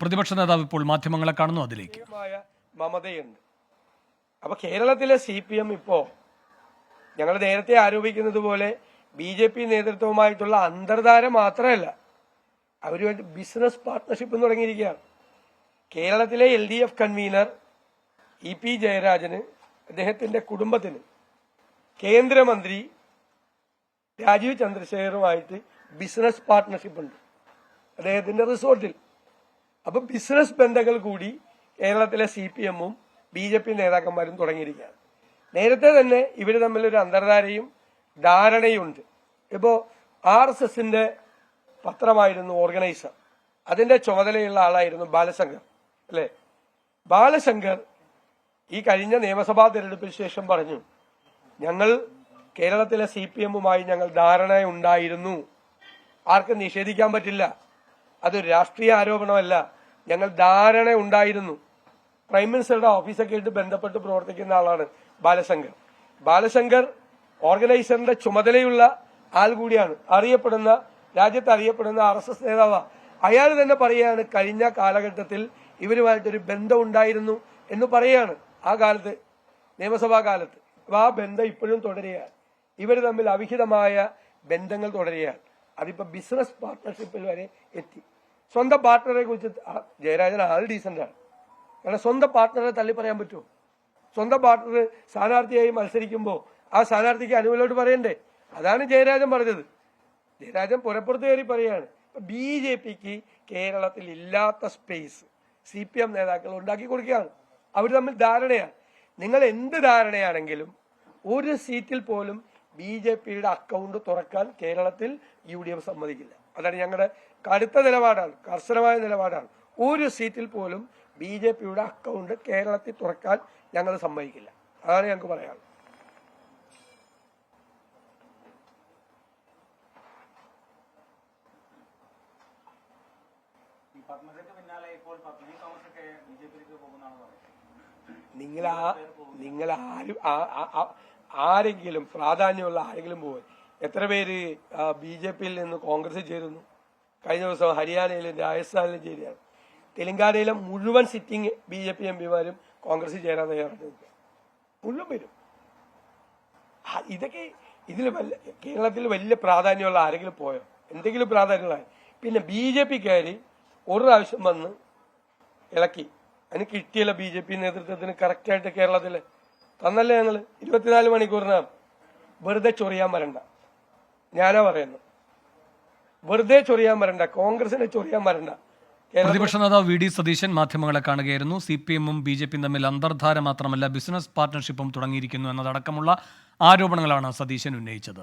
പ്രതിപക്ഷ നേതാവ് ഇപ്പോൾ മാധ്യമങ്ങളെ കാണുന്നു. അതിലേക്ക് മമതയുണ്ട്. അപ്പൊ കേരളത്തിലെ CPM ഇപ്പോ ഞങ്ങൾ നേരത്തെ ആരോപിക്കുന്നത് പോലെ BJP നേതൃത്വവുമായിട്ടുള്ള അന്തർധാര മാത്രമല്ല, അവരുമായിട്ട് ബിസിനസ് പാർട്ട്ണർഷിപ്പ് തുടങ്ങിയിരിക്കുകയാണ്. കേരളത്തിലെ LDF കൺവീനർ EP ജയരാജന്, അദ്ദേഹത്തിന്റെ കുടുംബത്തിന് കേന്ദ്രമന്ത്രി രാജീവ് ചന്ദ്രശേഖറുമായിട്ട് ബിസിനസ് പാർട്ട്ണർഷിപ്പ് ഉണ്ട് അദ്ദേഹത്തിന്റെ റിസോർട്ടിൽ. അപ്പൊ ബിസിനസ് ബന്ധങ്ങൾ കൂടി കേരളത്തിലെ CPM-ഉം BJP നേതാക്കന്മാരും തുടങ്ങിയിരിക്കുകയാണ്. നേരത്തെ തന്നെ ഇവർ തമ്മിലൊരു അന്തർധാരയും ധാരണയും ഉണ്ട്. ഇപ്പോ RSSന്റെ പത്രമായിരുന്നു ഓർഗനൈസർ, അതിന്റെ ചുമതലയുള്ള ആളായിരുന്നു ബാലശങ്കർ, അല്ലെ? ബാലശങ്കർ ഈ കഴിഞ്ഞ നിയമസഭാ തെരഞ്ഞെടുപ്പിന് ശേഷം പറഞ്ഞു, ഞങ്ങൾ കേരളത്തിലെ CPM-ഉമായി ഞങ്ങൾ ധാരണയുണ്ടായിരുന്നു, ആർക്കും നിഷേധിക്കാൻ പറ്റില്ല, അതൊരു രാഷ്ട്രീയ ആരോപണമല്ല, ഞങ്ങൾ ധാരണ ഉണ്ടായിരുന്നു. പ്രൈം മിനിസ്റ്ററുടെ ഓഫീസൊക്കെ ആയിട്ട് ബന്ധപ്പെട്ട് പ്രവർത്തിക്കുന്ന ആളാണ് ബാലശങ്കർ. ബാലശങ്കർ ഓർഗനൈസറിന്റെ ചുമതലയുള്ള ആൾ കൂടിയാണ്, രാജ്യത്ത് അറിയപ്പെടുന്ന RSS നേതാവാണ്. അയാൾ തന്നെ പറയുകയാണ് കഴിഞ്ഞ കാലഘട്ടത്തിൽ ഇവരുമായിട്ടൊരു ബന്ധം ഉണ്ടായിരുന്നു എന്ന് പറയുകയാണ്. ആ കാലത്ത്, നിയമസഭാ കാലത്ത്. അപ്പൊ ആ ബന്ധം ഇപ്പോഴും തുടരുകയാണ്. ഇവർ തമ്മിൽ അവിഹിതമായ ബന്ധങ്ങൾ തുടരുകയാണ്. അതിപ്പോ ബിസിനസ് പാർട്ട്ണർഷിപ്പിൽ വരെ എത്തി. സ്വന്തം പാർട്ട്ണറെ കുറിച്ച് ജയരാജൻ ആൾ ഡീസന്റാണ്. കാരണം സ്വന്തം പാർട്ട്ണറെ തള്ളി പറയാൻ പറ്റുമോ? സ്വന്തം പാർട്ട്ണർ സ്ഥാനാർത്ഥിയായി മത്സരിക്കുമ്പോൾ ആ സ്ഥാനാർത്ഥിക്ക് അനുകൂലമായിട്ട് പറയണ്ടേ? അതാണ് ജയരാജൻ പറഞ്ഞത്. ജയരാജൻ പുറപ്പുറത്ത് കയറി പറയാണ്. BJPക്ക് കേരളത്തിൽ ഇല്ലാത്ത സ്പേസ് CPM നേതാക്കൾ ഉണ്ടാക്കി കൊടുക്കുകയാണ്. അവർ തമ്മിൽ ധാരണയാണ്. നിങ്ങൾ എന്ത് ധാരണയാണെങ്കിലും ഒരു സീറ്റിൽ പോലും BJPയുടെ അക്കൗണ്ട് തുറക്കാൻ കേരളത്തിൽ UDF സമ്മതിക്കില്ല. അതാണ് ഞങ്ങളുടെ കടുത്ത നിലപാടാണ്, കർശനമായ നിലപാടാണ്. ഒരു സീറ്റിൽ പോലും BJPയുടെ അക്കൗണ്ട് കേരളത്തിൽ തുറക്കാൻ ഞങ്ങൾ സമ്മതിക്കില്ല. അതാണ് ഞങ്ങൾക്ക് പറയാനുള്ളത്. നിങ്ങൾ ആരെങ്കിലും പ്രാധാന്യമുള്ള ആരെങ്കിലും പോയി എത്ര പേര് BJPയിൽ നിന്ന് കോൺഗ്രസിൽ ചേരുന്നു? കഴിഞ്ഞ ദിവസം ഹരിയാനയിലും രാജസ്ഥാനിലും ചേരുകയാണ്. തെലങ്കാനയിലെ മുഴുവൻ സിറ്റിംഗ് BJP MPമാരും കോൺഗ്രസിൽ ചേരാൻ തയ്യാറാണ്. മുഴുവൻ പേരും. ഇതൊക്കെ കേരളത്തിൽ വലിയ പ്രാധാന്യമുള്ള ആരെങ്കിലും പോയോ? എന്തെങ്കിലും പ്രാധാന്യമുള്ള? പിന്നെ BJPക്കാര് ഒരു പ്രാവശ്യം വന്ന് ഇളക്കി, അതിന് കിട്ടിയല്ല BJP നേതൃത്വത്തിന് കറക്റ്റായിട്ട് കേരളത്തില് തന്നല്ലേ. ഞങ്ങൾ 24 മണിക്കൂറിനകം വെറുതെ ചൊറിയാൻ വരണ്ട. ഞാനാ പറയുന്നു, വെറുതെ ചൊറിയാൻ വരണ്ട, കോൺഗ്രസിനെ ചൊറിയാൻ വരണ്ട. പ്രതിപക്ഷ നേതാവ് VD സതീശൻ മാധ്യമങ്ങളെ കാണുകയായിരുന്നു. CPM-ഉം BJP-യും തമ്മിൽ അന്തർധാര മാത്രമല്ല ബിസിനസ് പാർട്ട്ണർഷിപ്പും തുടങ്ങിയിരിക്കുന്നു എന്നതടക്കമുള്ള ആരോപണങ്ങളാണ് സതീശൻ ഉന്നയിച്ചത്.